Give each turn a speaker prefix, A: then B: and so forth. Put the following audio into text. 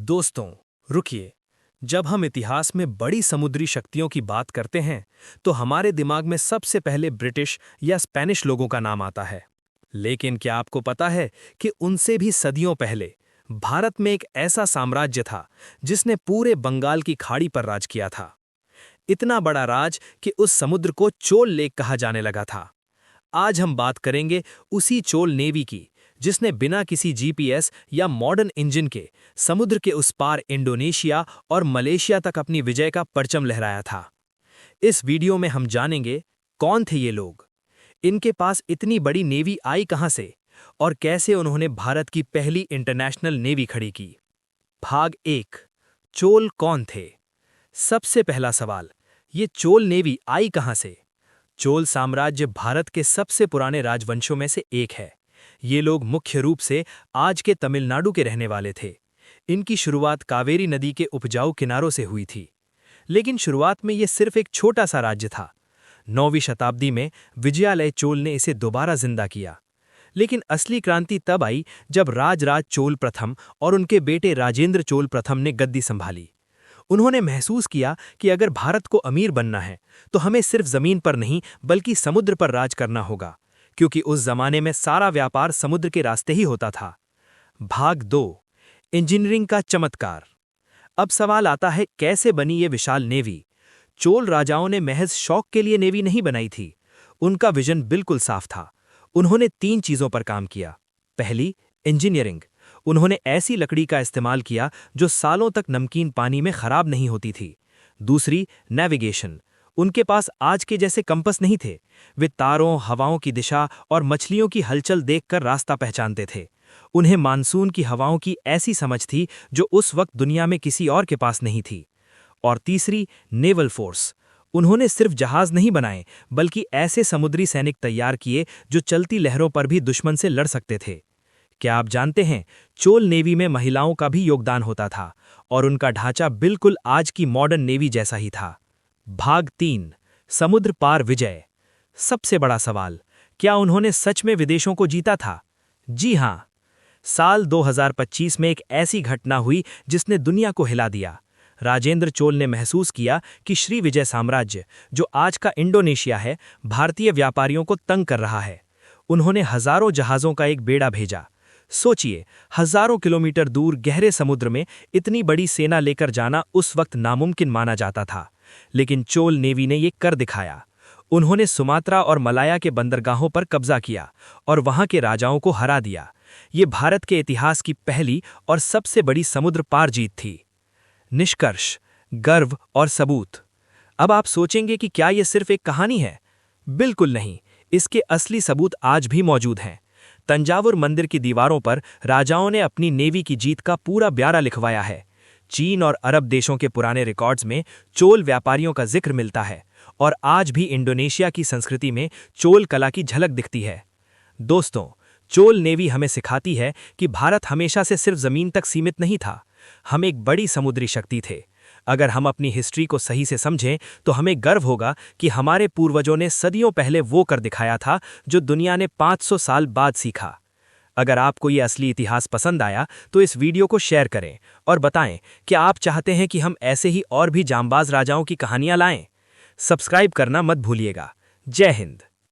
A: दोस्तों, रुकिए। जब हम इतिहास में बड़ी समुद्री शक्तियों की बात करते हैं, तो हमारे दिमाग में सबसे पहले ब्रिटिश या स्पेनिश लोगों का नाम आता है। लेकिन क्या आपको पता है कि उनसे भी सदियों पहले भारत में एक ऐसा साम्राज्य था जिसने पूरे बंगाल की खाड़ी पर राज किया था। इतना बड़ा राज कि उस समुद्र को चोल लेक कहा जाने लगा था। आज हम बात करेंगे उसी चोल नेवी की, जिसने बिना किसी जीपीएस या मॉडर्न इंजन के समुद्र के उस पार इंडोनेशिया और मलेशिया तक अपनी विजय का परचम लहराया था। इस वीडियो में हम जानेंगे कौन थे ये लोग, इनके पास इतनी बड़ी नेवी आई कहां से और कैसे उन्होंने भारत की पहली इंटरनेशनल नेवी खड़ी की। भाग 1। चोल कौन थे। सबसे पहला सवाल, ये चोल नेवी आई कहां से। चोल साम्राज्य भारत के सबसे पुराने राजवंशों में से एक है। ये लोग मुख्य रूप से आज के तमिलनाडु के रहने वाले थे। इनकी शुरुआत कावेरी नदी के उपजाऊ किनारों से हुई थी। लेकिन शुरुआत में ये सिर्फ एक छोटा सा राज्य था। 9वीं शताब्दी में विजयालय चोल ने इसे दोबारा जिंदा किया। लेकिन असली क्रांति तब आई जब राजराज चोल प्रथम और उनके बेटे राजेंद्र चोल प्रथम ने गद्दी संभाली। उन्होंने महसूस किया कि अगर भारत को अमीर बनना है तो हमें सिर्फ जमीन पर नहीं बल्कि समुद्र पर राज करना होगा, क्योंकि उस जमाने में सारा व्यापार समुद्र के रास्ते ही होता था। भाग 2। इंजीनियरिंग का चमत्कार। अब सवाल आता है, कैसे बनी ये विशाल नेवी। चोल राजाओं ने महज शौक के लिए नेवी नहीं बनाई थी। उनका विजन बिल्कुल साफ था। उन्होंने 3 चीजों पर काम किया। पहली, इंजीनियरिंग। उन्होंने ऐसी लकड़ी का इस्तेमाल किया जो सालों तक नमकीन पानी में खराब नहीं होती थी। दूसरी, नेविगेशन। उनके पास आज के जैसे कंपस नहीं थे। वे तारों, हवाओं की दिशा और मछलियों की हलचल देखकर रास्ता पहचानते थे। उन्हें मानसून की हवाओं की ऐसी समझ थी जो उस वक्त दुनिया में किसी और के पास नहीं थी। और तीसरी, नेवल फोर्स। उन्होंने सिर्फ जहाज नहीं बनाए बल्कि ऐसे समुद्री सैनिक तैयार किए जो चलती लहरों पर भी दुश्मन से लड़ सकते थे। क्या आप जानते हैं, चोल नेवी में महिलाओं का भी योगदान होता था और उनका ढांचा बिल्कुल आज की मॉडर्न नेवी जैसा ही था। भाग 3। समुद्र पार विजय। सबसे बड़ा सवाल, क्या उन्होंने सच में विदेशों को जीता था? जी हां। साल 2025 में एक ऐसी घटना हुई जिसने दुनिया को हिला दिया। राजेंद्र चोल ने महसूस किया कि श्री विजय साम्राज्य, जो आज का इंडोनेशिया है, भारतीय व्यापारियों को तंग कर रहा है। उन्होंने हजारों जहाजों का एक बेड़ा भेजा। सोचिए, हजारों किलोमीटर दूर गहरे समुद्र में इतनी बड़ी सेना लेकर जाना उस वक्त नामुमकिन माना जाता था। लेकिन चोल नेवी ने ये कर दिखाया। उन्होंने सुमात्रा और मलाया के बंदरगाहों पर कब्जा किया और वहां के राजाओं को हरा दिया। ये भारत के इतिहास की पहली और सबसे बड़ी समुद्र पार जीत थी। निष्कर्ष, गर्व और सबूत। अब आप सोचेंगे कि क्या यह सिर्फ एक कहानी है? बिल्कुल नहीं, इसके असली सबूत आज भी मौजूद हैं। तंजावुर मंदिर की दीवारों पर राजाओं ने अपनी नेवी की जीत का पूरा ब्यौरा लिखवाया है। चीन और अरब देशों के पुराने रिकॉर्ड्स में चोल व्यापारियों का जिक्र मिलता है और आज भी इंडोनेशिया की संस्कृति में चोल कला की झलक दिखती है। दोस्तों, चोल नेवी हमें सिखाती है कि भारत हमेशा से सिर्फ जमीन तक सीमित नहीं था। हम एक बड़ी समुद्री शक्ति थे। अगर हम अपनी हिस्ट्री को सही से समझें तो हमें गर्व होगा कि हमारे पूर्वजों ने सदियों पहले वो कर दिखाया था जो दुनिया ने 500 साल बाद सीखा। अगर आपको ये असली इतिहास पसंद आया तो इस वीडियो को शेयर करें और बताएं कि आप चाहते हैं कि हम ऐसे ही और भी जांबाज राजाओं की कहानियां लाएं। सब्सक्राइब करना मत भूलिएगा। जय हिंद।